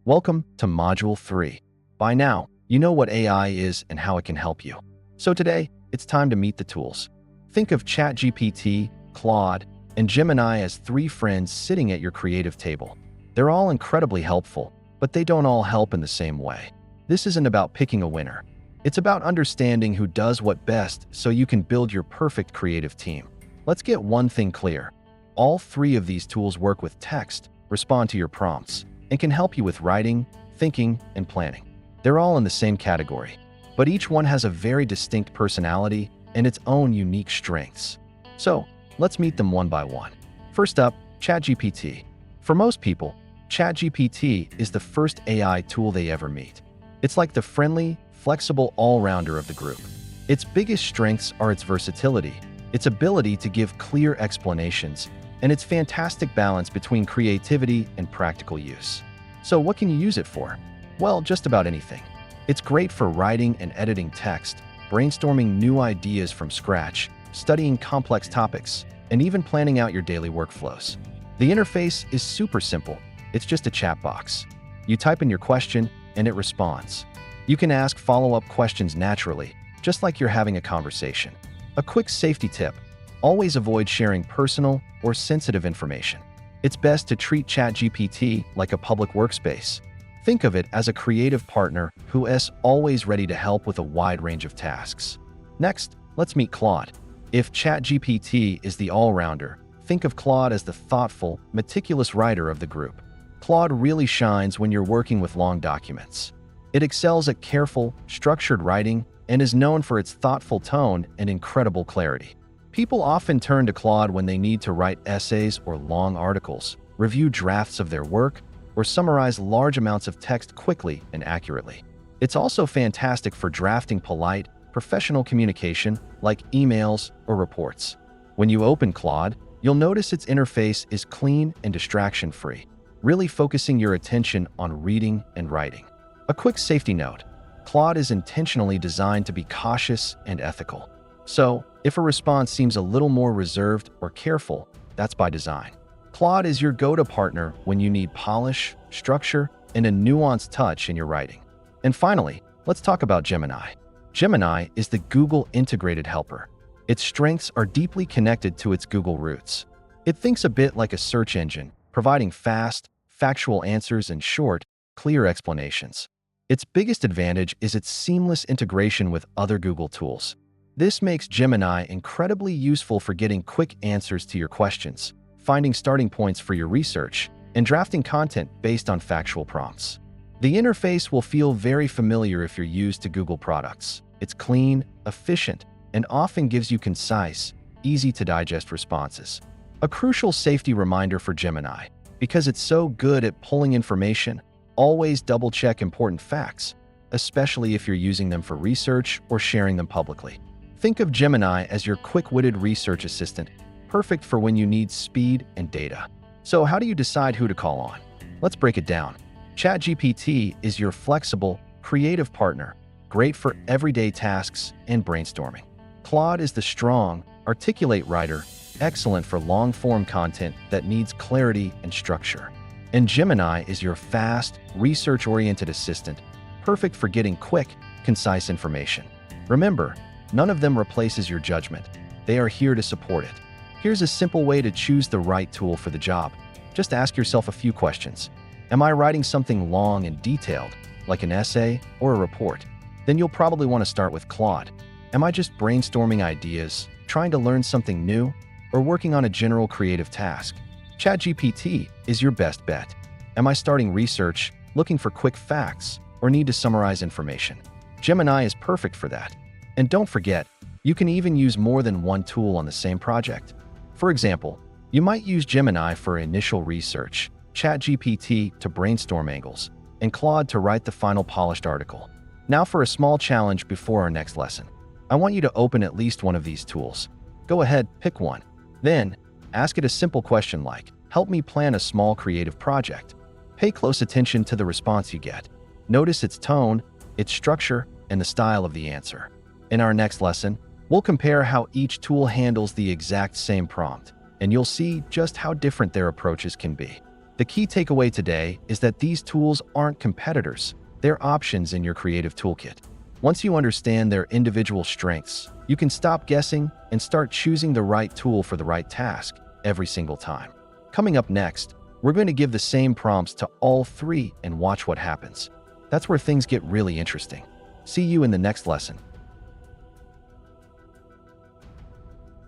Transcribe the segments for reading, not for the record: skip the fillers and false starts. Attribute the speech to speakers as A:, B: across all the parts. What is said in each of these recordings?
A: Welcome to Module 3. By now, you know what AI is and how it can help you. So today, it's time to meet the tools. Think of ChatGPT, Claude, and Gemini as three friends sitting at your creative table. They're all incredibly helpful, but they don't all help in the same way. This isn't about picking a winner. It's about understanding who does what best so you can build your perfect creative team. Let's get one thing clear. All three of these tools work with text, respond to your prompts, and can help you with writing, thinking, and planning. They're all in the same category, but each one has a very distinct personality and its own unique strengths. So, let's meet them one by one. First up, ChatGPT. For most people, ChatGPT is the first AI tool they ever meet. It's like the friendly, flexible all-rounder of the group. Its biggest strengths are its versatility, its ability to give clear explanations, and its fantastic balance between creativity and practical use. So what can you use it for? Well, just about anything. It's great for writing and editing text, brainstorming new ideas from scratch, studying complex topics, and even planning out your daily workflows. The interface is super simple. It's just a chat box. You type in your question, and it responds. You can ask follow-up questions naturally, just like you're having a conversation. A quick safety tip: always avoid sharing personal or sensitive information. It's best to treat ChatGPT like a public workspace. Think of it as a creative partner who is always ready to help with a wide range of tasks. Next, let's meet Claude. If ChatGPT is the all-rounder, think of Claude as the thoughtful, meticulous writer of the group. Claude really shines when you're working with long documents. It excels at careful, structured writing and is known for its thoughtful tone and incredible clarity. People often turn to Claude when they need to write essays or long articles, review drafts of their work, or summarize large amounts of text quickly and accurately. It's also fantastic for drafting polite, professional communication like emails or reports. When you open Claude, you'll notice its interface is clean and distraction-free, really focusing your attention on reading and writing. A quick safety note: Claude is intentionally designed to be cautious and ethical. So, if a response seems a little more reserved or careful, that's by design. Claude is your go-to partner when you need polish, structure, and a nuanced touch in your writing. And finally, let's talk about Gemini. Gemini is the Google integrated helper. Its strengths are deeply connected to its Google roots. It thinks a bit like a search engine, providing fast, factual answers and short, clear explanations. Its biggest advantage is its seamless integration with other Google tools. This makes Gemini incredibly useful for getting quick answers to your questions, finding starting points for your research, and drafting content based on factual prompts. The interface will feel very familiar if you're used to Google products. It's clean, efficient, and often gives you concise, easy-to-digest responses. A crucial safety reminder for Gemini: because it's so good at pulling information, always double-check important facts, especially if you're using them for research or sharing them publicly. Think of Gemini as your quick-witted research assistant, perfect for when you need speed and data. So how do you decide who to call on? Let's break it down. ChatGPT is your flexible, creative partner, great for everyday tasks and brainstorming. Claude is the strong, articulate writer, excellent for long-form content that needs clarity and structure. And Gemini is your fast, research-oriented assistant, perfect for getting quick, concise information. Remember, none of them replaces your judgment. They are here to support it. Here's a simple way to choose the right tool for the job. Just ask yourself a few questions. Am I writing something long and detailed, like an essay or a report? Then you'll probably want to start with Claude. Am I just brainstorming ideas, trying to learn something new, or working on a general creative task? ChatGPT is your best bet. Am I starting research, looking for quick facts, or need to summarize information? Gemini is perfect for that. And don't forget, you can even use more than one tool on the same project. For example, you might use Gemini for initial research, ChatGPT to brainstorm angles, and Claude to write the final polished article. Now for a small challenge before our next lesson. I want you to open at least one of these tools. Go ahead, pick one. Then, ask it a simple question like, "Help me plan a small creative project." Pay close attention to the response you get. Notice its tone, its structure, and the style of the answer. In our next lesson, we'll compare how each tool handles the exact same prompt, and you'll see just how different their approaches can be. The key takeaway today is that these tools aren't competitors, they're options in your creative toolkit. Once you understand their individual strengths, you can stop guessing and start choosing the right tool for the right task every single time. Coming up next, we're going to give the same prompts to all three and watch what happens. That's where things get really interesting. See you in the next lesson.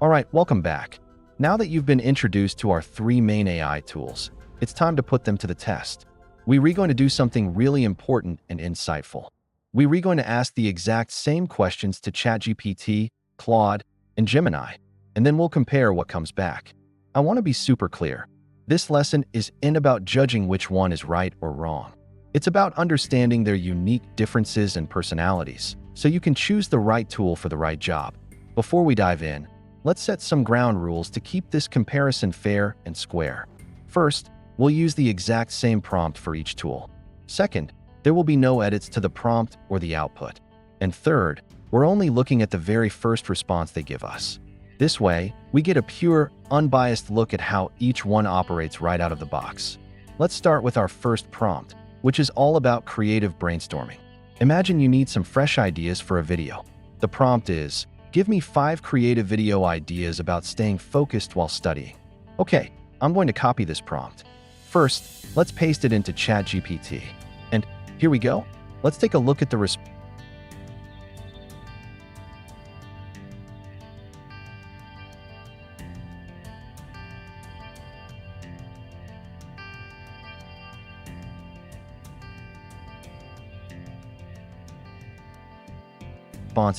A: All right, welcome back. Now that you've been introduced to our three main AI tools, it's time to put them to the test. We're going to do something really important and insightful. We're going to ask the exact same questions to ChatGPT, Claude, and Gemini, and then we'll compare what comes back. I want to be super clear. This lesson isn't about judging which one is right or wrong. It's about understanding their unique differences and personalities, so you can choose the right tool for the right job. Before we dive in, let's set some ground rules to keep this comparison fair and square. First, we'll use the exact same prompt for each tool. Second, there will be no edits to the prompt or the output. And third, we're only looking at the very first response they give us. This way, we get a pure, unbiased look at how each one operates right out of the box. Let's start with our first prompt, which is all about creative brainstorming. Imagine you need some fresh ideas for a video. The prompt is, give me 5 creative video ideas about staying focused while studying. Okay, I'm going to copy this prompt. First, let's paste it into ChatGPT. And here we go. Let's take a look at the response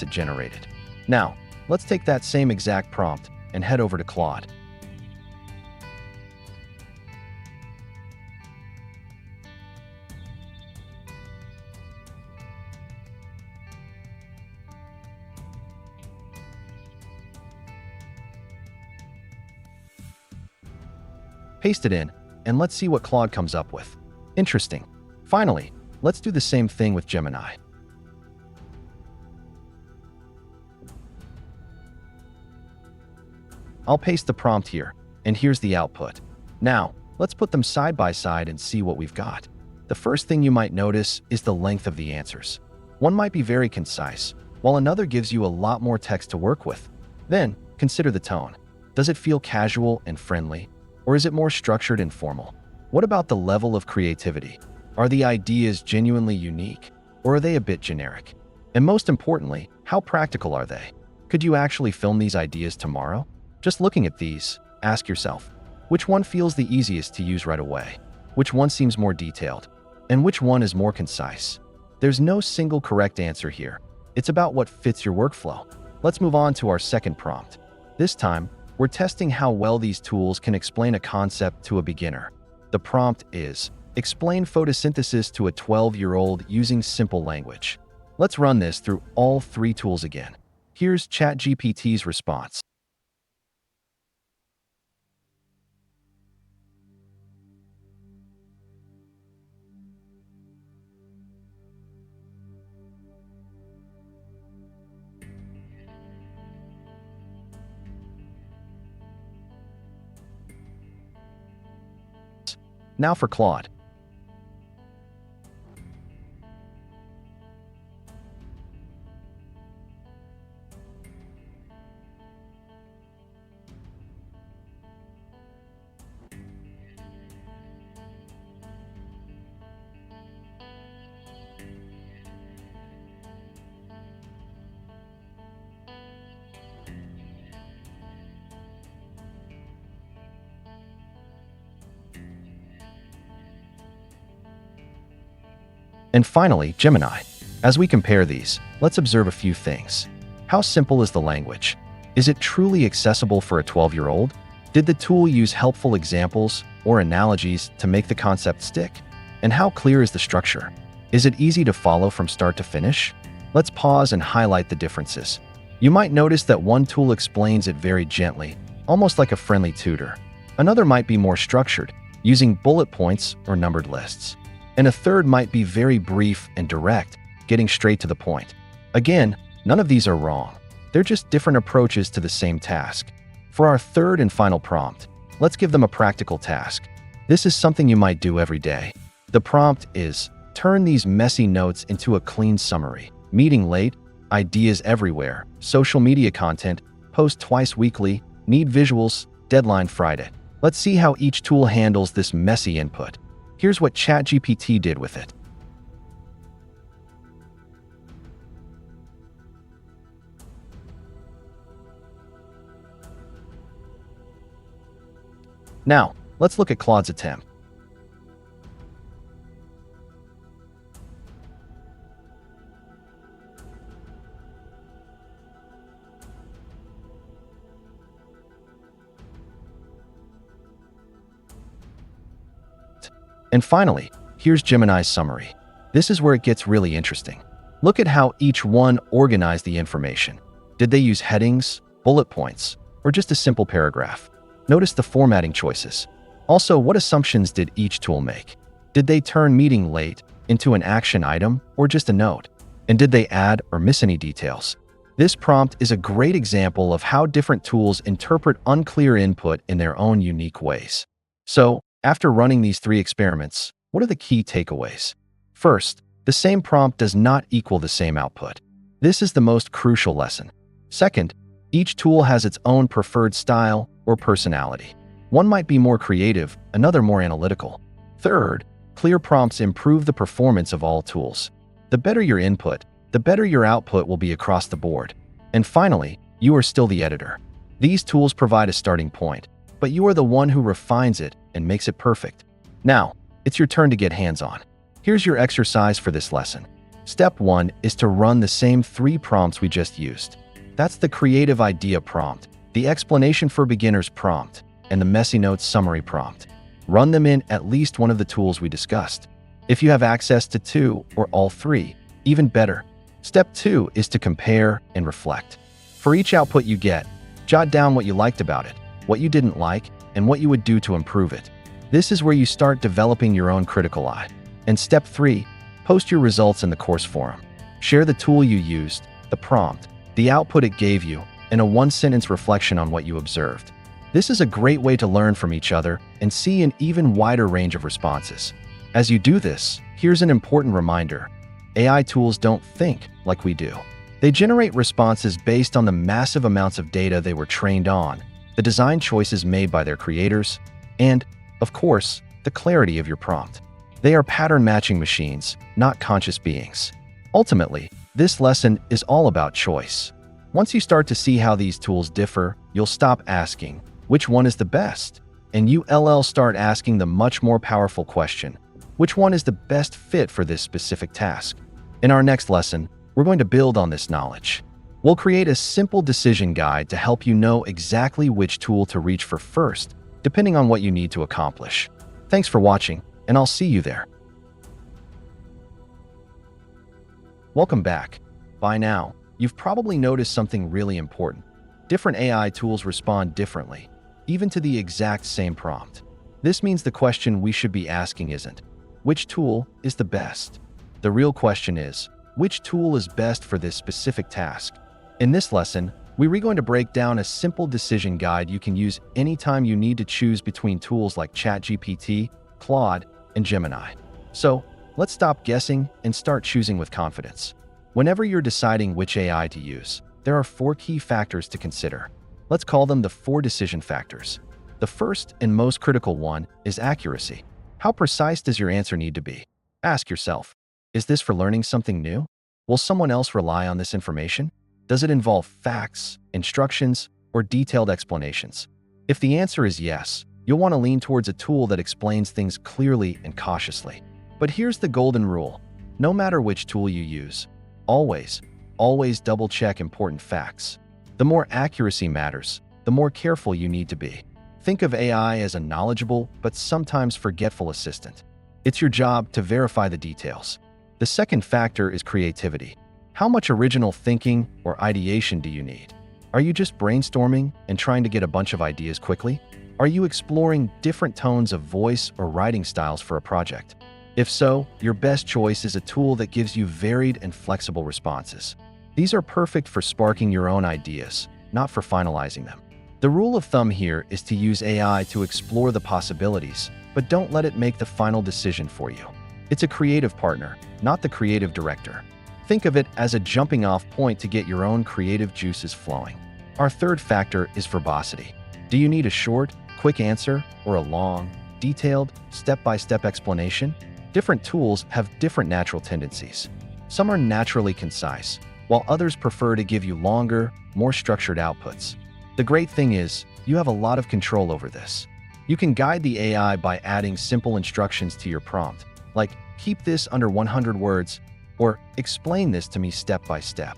A: it generated. Now, let's take that same exact prompt and head over to Claude. Paste it in, and let's see what Claude comes up with. Interesting. Finally, let's do the same thing with Gemini. I'll paste the prompt here, and here's the output. Now, let's put them side by side and see what we've got. The first thing you might notice is the length of the answers. One might be very concise, while another gives you a lot more text to work with. Then, consider the tone. Does it feel casual and friendly, or is it more structured and formal? What about the level of creativity? Are the ideas genuinely unique, or are they a bit generic? And most importantly, how practical are they? Could you actually film these ideas tomorrow? Just looking at these, ask yourself, which one feels the easiest to use right away? Which one seems more detailed? And which one is more concise? There's no single correct answer here. It's about what fits your workflow. Let's move on to our second prompt. This time, we're testing how well these tools can explain a concept to a beginner. The prompt is, explain photosynthesis to a 12-year-old using simple language. Let's run this through all three tools again. Here's ChatGPT's response. Now for Claude. And finally, Gemini. As we compare these, let's observe a few things. How simple is the language? Is it truly accessible for a 12-year-old? Did the tool use helpful examples or analogies to make the concept stick? And how clear is the structure? Is it easy to follow from start to finish? Let's pause and highlight the differences. You might notice that one tool explains it very gently, almost like a friendly tutor. Another might be more structured, using bullet points or numbered lists. And a third might be very brief and direct, getting straight to the point. Again, none of these are wrong. They're just different approaches to the same task. For our third and final prompt, let's give them a practical task. This is something you might do every day. The prompt is, turn these messy notes into a clean summary. Meeting late, ideas everywhere, social media content, post twice weekly, need visuals, deadline Friday. Let's see how each tool handles this messy input. Here's what ChatGPT did with it. Now, let's look at Claude's attempt. And finally, here's Gemini's summary. This is where it gets really interesting. Look at how each one organized the information. Did they use headings, bullet points, or just a simple paragraph? Notice the formatting choices. Also, what assumptions did each tool make? Did they turn meeting late into an action item or just a note? And did they add or miss any details? This prompt is a great example of how different tools interpret unclear input in their own unique ways. So, after running these 3 experiments, what are the key takeaways? First, the same prompt does not equal the same output. This is the most crucial lesson. Second, each tool has its own preferred style or personality. One might be more creative, another more analytical. Third, clear prompts improve the performance of all tools. The better your input, the better your output will be across the board. And finally, you are still the editor. These tools provide a starting point, but you are the one who refines it and makes it perfect. Now, it's your turn to get hands-on. Here's your exercise for this lesson. Step 1 is to run the same 3 prompts we just used. That's the creative idea prompt, the explanation for beginners prompt, and the messy notes summary prompt. Run them in at least one of the tools we discussed. If you have access to 2 or all 3, even better. Step 2 is to compare and reflect. For each output you get, jot down what you liked about it, what you didn't like, and what you would do to improve it. This is where you start developing your own critical eye. And step 3, post your results in the course forum. Share the tool you used, the prompt, the output it gave you, and a 1-sentence reflection on what you observed. This is a great way to learn from each other and see an even wider range of responses. As you do this, here's an important reminder. AI tools don't think like we do. They generate responses based on the massive amounts of data they were trained on, the design choices made by their creators, and, of course, the clarity of your prompt. They are pattern-matching machines, not conscious beings. Ultimately, this lesson is all about choice. Once you start to see how these tools differ, you'll stop asking, which one is the best? And you'll start asking the much more powerful question, which one is the best fit for this specific task? In our next lesson, we're going to build on this knowledge. We'll create a simple decision guide to help you know exactly which tool to reach for first, depending on what you need to accomplish. Thanks for watching, and I'll see you there. Welcome back. By now, you've probably noticed something really important. Different AI tools respond differently, even to the exact same prompt. This means the question we should be asking isn't, which tool is the best? The real question is, which tool is best for this specific task? In this lesson, we're going to break down a simple decision guide you can use anytime you need to choose between tools like ChatGPT, Claude, and Gemini. So, let's stop guessing and start choosing with confidence. Whenever you're deciding which AI to use, there are 4 key factors to consider. Let's call them the 4 decision factors. The first and most critical one is accuracy. How precise does your answer need to be? Ask yourself, is this for learning something new? Will someone else rely on this information? Does it involve facts, instructions, or detailed explanations? If the answer is yes, you'll want to lean towards a tool that explains things clearly and cautiously. But here's the golden rule. No matter which tool you use, always double-check important facts. The more accuracy matters, the more careful you need to be. Think of AI as a knowledgeable but sometimes forgetful assistant. It's your job to verify the details. The second factor is creativity. How much original thinking or ideation do you need? Are you just brainstorming and trying to get a bunch of ideas quickly? Are you exploring different tones of voice or writing styles for a project? If so, your best choice is a tool that gives you varied and flexible responses. These are perfect for sparking your own ideas, not for finalizing them. The rule of thumb here is to use AI to explore the possibilities, but don't let it make the final decision for you. It's a creative partner, not the creative director. Think of it as a jumping-off point to get your own creative juices flowing. Our third factor is verbosity. Do you need a short, quick answer or a long, detailed, step-by-step explanation? Different tools have different natural tendencies. Some are naturally concise, while others prefer to give you longer, more structured outputs. The great thing is, you have a lot of control over this. You can guide the AI by adding simple instructions to your prompt, like keep this under 100 words, or explain this to me step by step.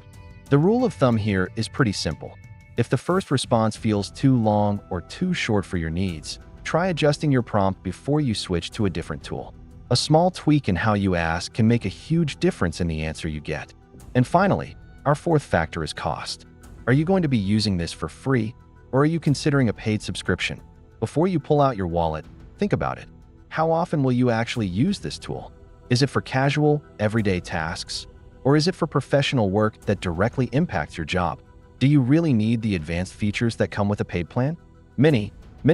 A: The rule of thumb here is pretty simple. If the first response feels too long or too short for your needs, try adjusting your prompt before you switch to a different tool. A small tweak in how you ask can make a huge difference in the answer you get. And finally, our fourth factor is cost. Are you going to be using this for free, or are you considering a paid subscription? Before you pull out your wallet, think about it. How often will you actually use this tool? Is it for casual, everyday tasks, or is it for professional work that directly impacts your job? Do you really need the advanced features that come with a paid plan? Many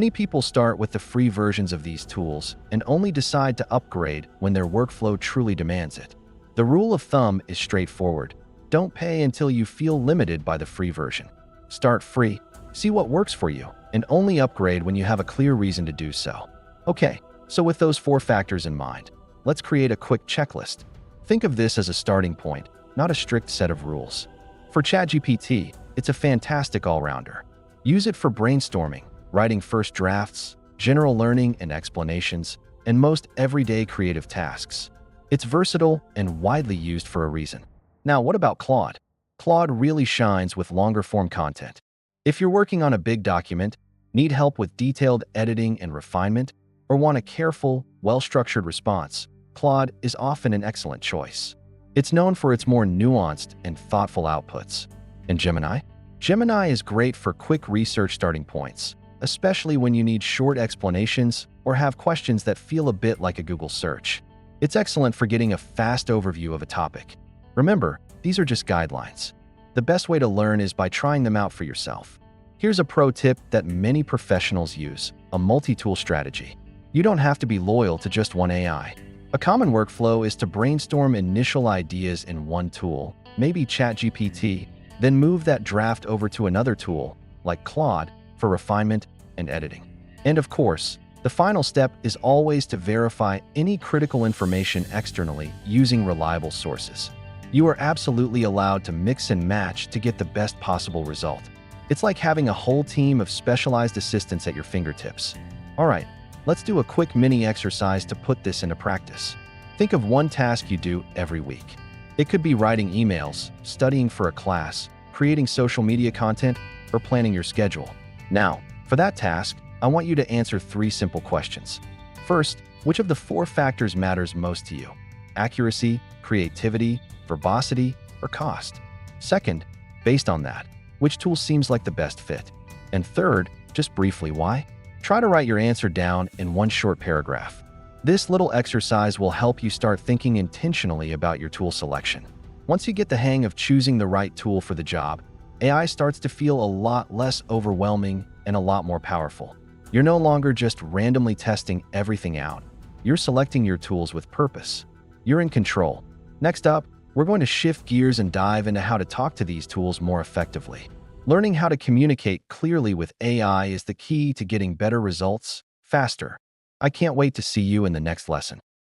A: people start with the free versions of these tools and only decide to upgrade when their workflow truly demands it. The rule of thumb is straightforward. Don't pay until you feel limited by the free version. Start free, see what works for you, and only upgrade when you have a clear reason to do so. Okay, so with those four factors in mind, let's create a quick checklist. Think of this as a starting point, not a strict set of rules. For ChatGPT, it's a fantastic all-rounder. Use it for brainstorming, writing first drafts, general learning and explanations, and most everyday creative tasks. It's versatile and widely used for a reason. Now, what about Claude? Claude really shines with longer-form content. If you're working on a big document, need help with detailed editing and refinement, or want a careful, well-structured response, Claude is often an excellent choice. It's known for its more nuanced and thoughtful outputs. And Gemini? Gemini is great for quick research starting points, especially when you need short explanations or have questions that feel a bit like a Google search. It's excellent for getting a fast overview of a topic. Remember, these are just guidelines. The best way to learn is by trying them out for yourself. Here's a pro tip that many professionals use: a multi-tool strategy. You don't have to be loyal to just one AI. A common workflow is to brainstorm initial ideas in one tool, maybe ChatGPT, then move that draft over to another tool, like Claude, for refinement and editing. And of course, the final step is always to verify any critical information externally using reliable sources. You are absolutely allowed to mix and match to get the best possible result. It's like having a whole team of specialized assistants at your fingertips. All right, let's do a quick mini exercise to put this into practice. Think of one task you do every week. It could be writing emails, studying for a class, creating social media content, or planning your schedule. Now, for that task, I want you to answer 3 simple questions. First, which of the 4 factors matters most to you? Accuracy, creativity, verbosity, or cost? Second, based on that, which tool seems like the best fit? And third, just briefly, why? Try to write your answer down in one short paragraph. This little exercise will help you start thinking intentionally about your tool selection. Once you get the hang of choosing the right tool for the job, AI starts to feel a lot less overwhelming and a lot more powerful. You're no longer just randomly testing everything out. You're selecting your tools with purpose. You're in control. Next up, we're going to shift gears and dive into how to talk to these tools more effectively. Learning how to communicate clearly with AI is the key to getting better results faster. I can't wait to see you in the next lesson.